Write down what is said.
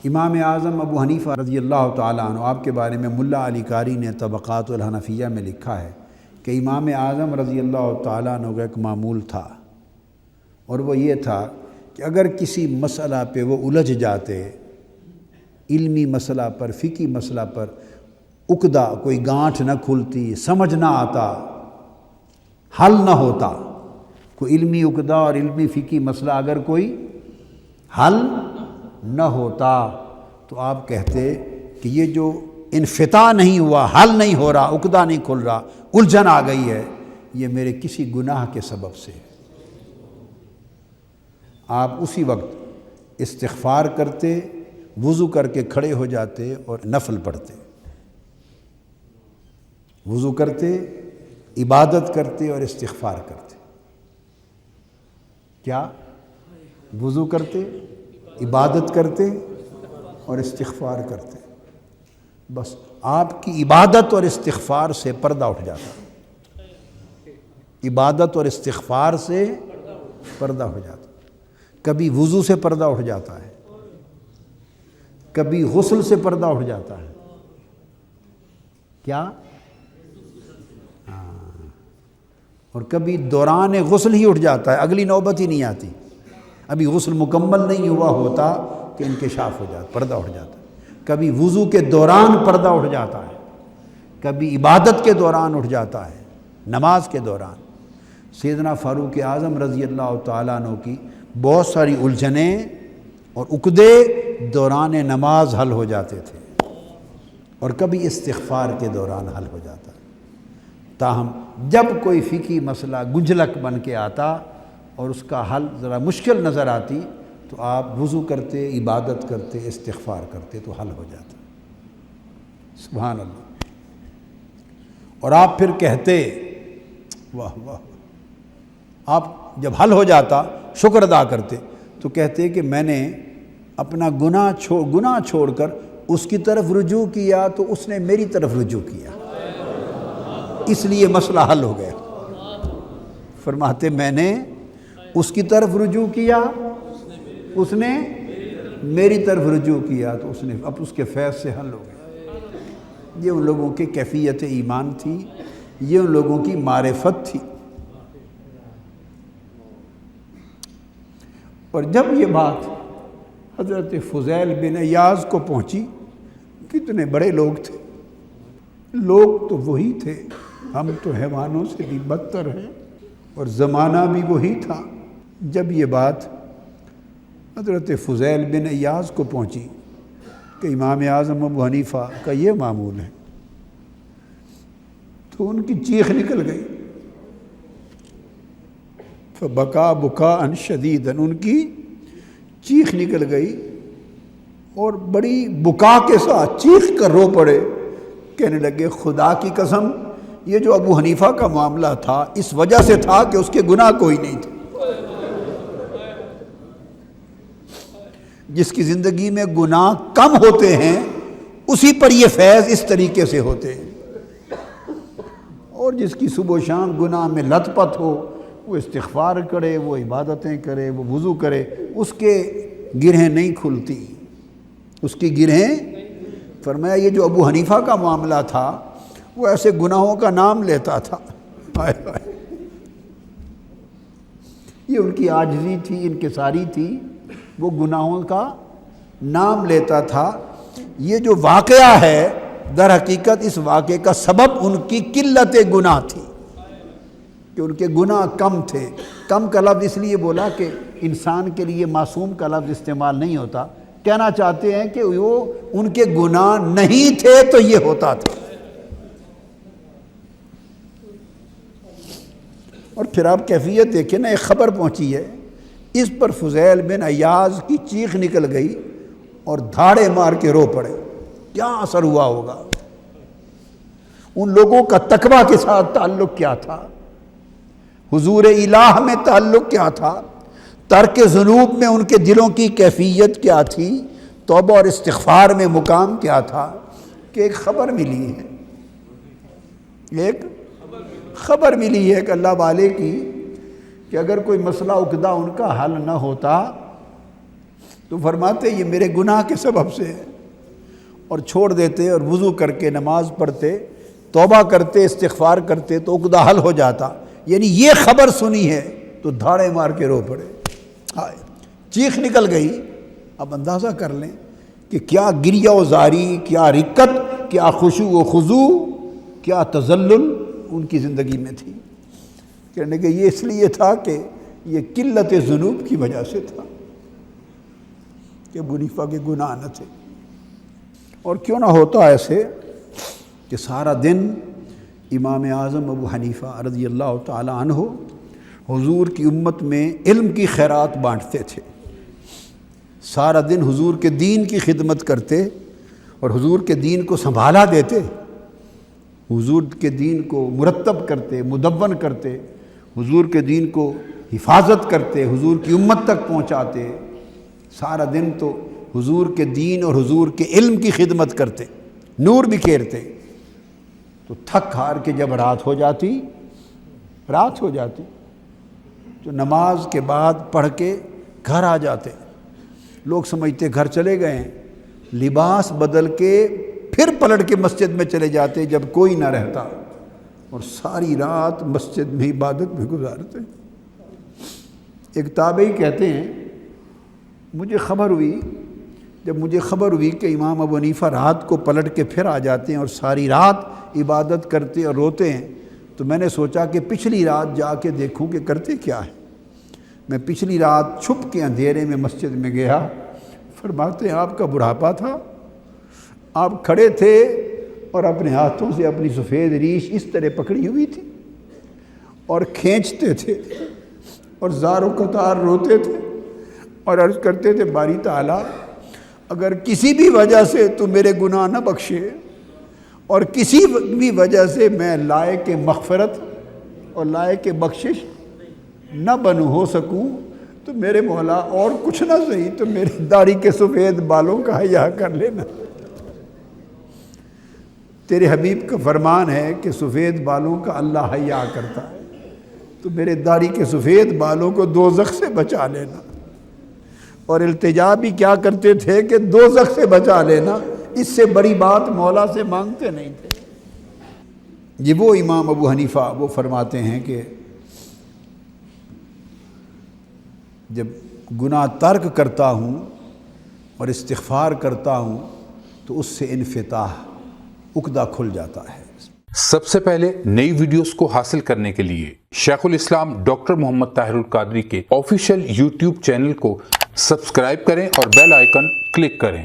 امام اعظم ابو حنیفہ رضی اللہ تعالیٰ عنہ، آپ کے بارے میں ملا علی قاری نے طبقات الحنفیہ میں لکھا ہے کہ امام اعظم رضی اللہ تعالیٰ عنہ کا ایک معمول تھا، اور وہ یہ تھا کہ اگر کسی مسئلہ پہ وہ الجھ جاتے، علمی مسئلہ پر، فقہی مسئلہ پر عقدہ، کوئی گانٹھ نہ کھلتی، سمجھ نہ آتا، حل نہ ہوتا، کوئی علمی عقدہ اور علمی فقہی مسئلہ اگر کوئی حل نہ ہوتا تو آپ کہتے کہ یہ جو انفتاح نہیں ہوا، حل نہیں ہو رہا، عقدہ نہیں کھل رہا، الجھن آ گئی ہے، یہ میرے کسی گناہ کے سبب سے ہے۔ آپ اسی وقت استغفار کرتے، وضو کر کے کھڑے ہو جاتے اور نفل پڑھتے، وضو کرتے، عبادت کرتے اور استغفار کرتے۔ کیا؟ وضو کرتے، عبادت کرتے اور استغفار کرتے۔ بس آپ کی عبادت اور استغفار سے پردہ اٹھ جاتا، عبادت اور استغفار سے پردہ ہو جاتا۔ کبھی وضو سے پردہ اٹھ جاتا ہے، کبھی غسل سے پردہ اٹھ جاتا ہے۔ کیا؟ اور کبھی دوران غسل ہی اٹھ جاتا ہے، اگلی نوبت ہی نہیں آتی، ابھی غسل مکمل نہیں ہوا ہوتا کہ انکشاف ہو جاتا، پردہ اٹھ جاتا ہے۔ کبھی وضو کے دوران پردہ اٹھ جاتا ہے، کبھی عبادت کے دوران اٹھ جاتا ہے، نماز کے دوران۔ سیدنا فاروق اعظم رضی اللہ تعالیٰ عنہ کی بہت ساری الجھنیں اور عقدے دوران نماز حل ہو جاتے تھے، اور کبھی استغفار کے دوران حل ہو جاتا ہے۔ تاہم جب کوئی فقہی مسئلہ گنجلک بن کے آتا اور اس کا حل ذرا مشکل نظر آتی تو آپ وضو کرتے، عبادت کرتے، استغفار کرتے تو حل ہو جاتا۔ سبحان اللہ۔ اور آپ پھر کہتے، واہ واہ، آپ جب حل ہو جاتا شکر ادا کرتے تو کہتے کہ میں نے اپنا گناہ چھوڑ کر اس کی طرف رجوع کیا تو اس نے میری طرف رجوع کیا، اس لیے مسئلہ حل ہو گیا۔ فرماتے میں نے اس کی طرف رجوع کیا، اس نے میری طرف رجوع کیا تو اس نے اب اس کے فیض سے حل ہو گیا۔ یہ ان لوگوں کی کیفیت ایمان تھی، یہ ان لوگوں کی معرفت تھی۔ اور جب یہ بات حضرت فضیل بن عیاض کو پہنچی، کتنے بڑے لوگ تھے، لوگ تو وہی تھے، ہم تو حیوانوں سے بھی بدتر ہیں، اور زمانہ بھی وہی تھا۔ جب یہ بات حضرت فضیل بن عیاض کو پہنچی کہ امام اعظم ابو حنیفہ کا یہ معمول ہے، تو ان کی چیخ نکل گئی، فبکا بکاء شدیدا، ان کی چیخ نکل گئی اور بڑی بکا کے ساتھ چیخ کر رو پڑے، کہنے لگے خدا کی قسم یہ جو ابو حنیفہ کا معاملہ تھا اس وجہ سے تھا کہ اس کے گناہ کوئی نہیں تھے، جس کی زندگی میں گناہ کم ہوتے ہیں اسی پر یہ فیض اس طریقے سے ہوتے ہیں، اور جس کی صبح و شام گناہ میں لت پت ہو، وہ استغفار کرے، وہ عبادتیں کرے، وہ وضو کرے، اس کے گرہیں نہیں کھلتی، اس کی گرہیں۔ فرمایا یہ جو ابو حنیفہ کا معاملہ تھا وہ ایسے گناہوں کا نام لیتا تھا، یہ ان کی عاجزی تھی، انکساری تھی، وہ گناہوں کا نام لیتا تھا۔ یہ جو واقعہ ہے در حقیقت اس واقعے کا سبب ان کی قلت گناہ تھی، کہ ان کے گناہ کم تھے۔ کم کا لفظ اس لیے بولا کہ انسان کے لیے معصوم کا لفظ استعمال نہیں ہوتا، کہنا چاہتے ہیں کہ وہ ان کے گناہ نہیں تھے تو یہ ہوتا تھا۔ اور پھر آپ کیفیت دیکھیں نا، ایک خبر پہنچی ہے، اس پر فضیل بن عیاض کی چیخ نکل گئی اور دھاڑے مار کے رو پڑے۔ کیا اثر ہوا ہوگا؟ ان لوگوں کا تقویٰ کے ساتھ تعلق کیا تھا، حضور الہ میں تعلق کیا تھا، ترک ذنوب میں ان کے دلوں کی کیفیت کیا تھی، توبہ اور استغفار میں مقام کیا تھا، کہ ایک خبر ملی ہے، ایک خبر ملی ہے کہ اللہ والے کی، کہ اگر کوئی مسئلہ عقدہ ان کا حل نہ ہوتا تو فرماتے یہ میرے گناہ کے سبب سے ہے، اور چھوڑ دیتے اور وضو کر کے نماز پڑھتے، توبہ کرتے، استغفار کرتے تو عقدہ حل ہو جاتا۔ یعنی یہ خبر سنی ہے تو دھاڑے مار کے رو پڑے، ہائے چیخ نکل گئی۔ اب اندازہ کر لیں کہ کیا گریہ و زاری، کیا رقت، کیا خشوع و خضوع، کیا تذلل ان کی زندگی میں تھی۔ کہنے کہ یہ اس لیے تھا کہ یہ قلت ذنوب کی وجہ سے تھا کہ ابو حنیفہ کے گناہ نہ تھے۔ اور کیوں نہ ہوتا ایسے کہ سارا دن امام اعظم ابو حنیفہ رضی اللہ تعالی عنہ حضور کی امت میں علم کی خیرات بانٹتے تھے، سارا دن حضور کے دین کی خدمت کرتے اور حضور کے دین کو سنبھالا دیتے، حضور کے دین کو مرتب کرتے، مدون کرتے، حضور کے دین کو حفاظت کرتے، حضور کی امت تک پہنچاتے، سارا دن تو حضور کے دین اور حضور کے علم کی خدمت کرتے، نور بکھیرتے۔ تو تھک ہار کے جب رات ہو جاتی تو نماز کے بعد پڑھ کے گھر آ جاتے، لوگ سمجھتے گھر چلے گئے ہیں، لباس بدل کے پھر پلٹ کے مسجد میں چلے جاتے جب کوئی نہ رہتا، اور ساری رات مسجد میں عبادت میں گزارتے۔ ایک تابعی کہتے ہیں جب مجھے خبر ہوئی کہ امام ابو حنیفہ رات کو پلٹ کے پھر آ جاتے ہیں اور ساری رات عبادت کرتے اور روتے ہیں، تو میں نے سوچا کہ پچھلی رات جا کے دیکھوں کہ کرتے کیا ہے۔ میں پچھلی رات چھپ کے اندھیرے میں مسجد میں گیا، فرماتے ہیں آپ کا بڑھاپا تھا، آپ کھڑے تھے اور اپنے ہاتھوں سے اپنی سفید ریش اس طرح پکڑی ہوئی تھی اور کھینچتے تھے اور زار و قطار روتے تھے اور عرض کرتے تھے باری تعالیٰ اگر کسی بھی وجہ سے تو میرے گناہ نہ بخشے اور کسی بھی وجہ سے میں لائق مغفرت اور لائق بخشش نہ بنوں ہو سکوں تو میرے مولا اور کچھ نہ صحیح تو میری داڑھی کے سفید بالوں کا حیا کر لینا۔ تیرے حبیب کا فرمان ہے کہ سفید بالوں کا اللہ حیا کرتا ہے، تو میرے داڑھی کے سفید بالوں کو دوزخ سے بچا لینا۔ اور التجا بھی کیا کرتے تھے کہ دوزخ سے بچا لینا، اس سے بڑی بات مولا سے مانگتے نہیں تھے۔ یہ وہ امام ابو حنیفہ وہ فرماتے ہیں کہ جب گناہ ترک کرتا ہوں اور استغفار کرتا ہوں تو اس سے انفتاح عقدہ کھل جاتا ہے۔ سب سے پہلے نئی ویڈیوز کو حاصل کرنے کے لیے شیخ الاسلام ڈاکٹر محمد طاہر القادری کے آفیشیل یوٹیوب چینل کو سبسکرائب کریں اور بیل آئیکن کلک کریں۔